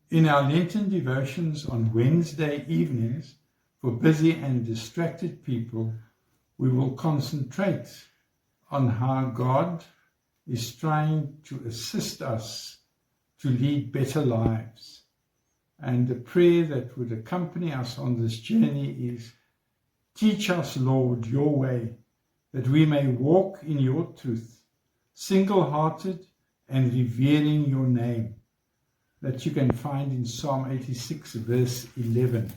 In our Lenten devotions on Wednesday evenings, for busy and distracted people, we will concentrate on how God is trying to assist us to lead better lives. And the prayer that would accompany us on this journey is, teach us, Lord, your way, that we may walk in your truth, single-hearted and revering your name, that you can find in Psalm 86, verse 11.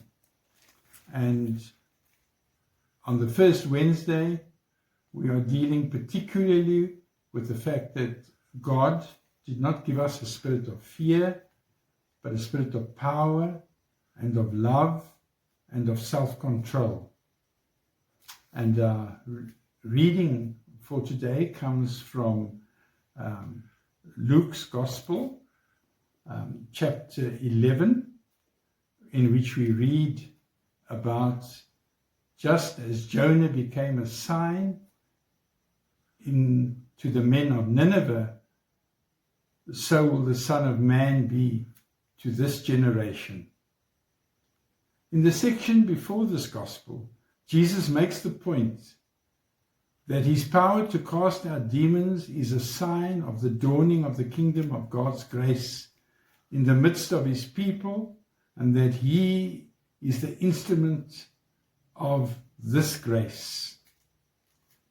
And on the first Wednesday, we are dealing particularly with the fact that God did not give us a spirit of fear, but a spirit of power and of love and of self-control. And reading for today comes from Luke's Gospel, chapter 11, in which we read about just as Jonah became a sign to the men of Nineveh, so will the Son of Man be to this generation. In the section before this Gospel, Jesus makes the point that his power to cast out demons is a sign of the dawning of the kingdom of God's grace in the midst of his people, and that he is the instrument of this grace.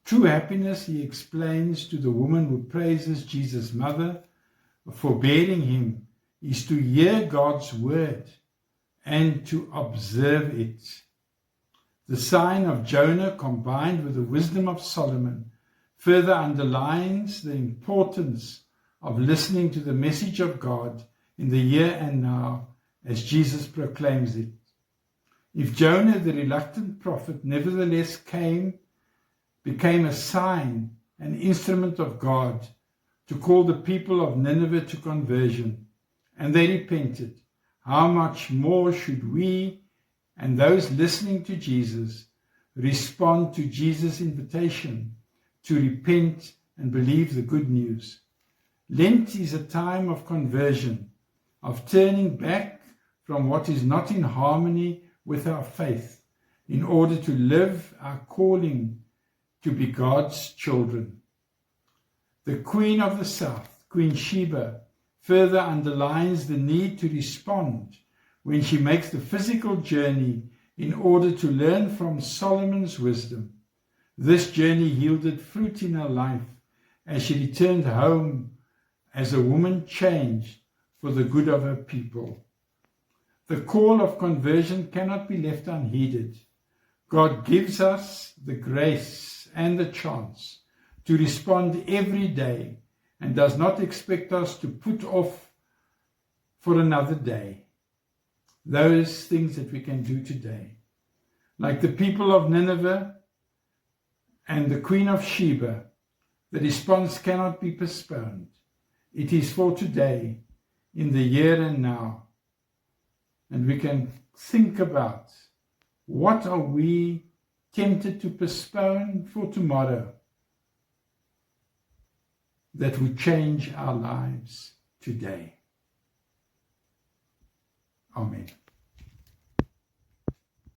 True happiness, he explains to the woman who praises Jesus' mother for bearing him, is to hear God's word and to observe it. The sign of Jonah, combined with the wisdom of Solomon, further underlines the importance of listening to the message of God in the here and now, as Jesus proclaims it. If Jonah, the reluctant prophet, nevertheless became a sign, an instrument of God to call the people of Nineveh to conversion, and they repented, how much more should we and those listening to Jesus respond to Jesus' invitation to repent and believe the good news? Lent is a time of conversion, of turning back from what is not in harmony with our faith, in order to live our calling to be God's children. The Queen of the South, Queen Sheba, further underlines the need to respond when she makes the physical journey in order to learn from Solomon's wisdom. This journey yielded fruit in her life as she returned home as a woman changed for the good of her people. The call of conversion cannot be left unheeded. God gives us the grace and the chance to respond every day and does not expect us to put off for another day those things that we can do today. Like the people of Nineveh and the Queen of Sheba, the response cannot be postponed. It is for today, in the here and now. And we can think about, what are we tempted to postpone for tomorrow that would change our lives today? Amen.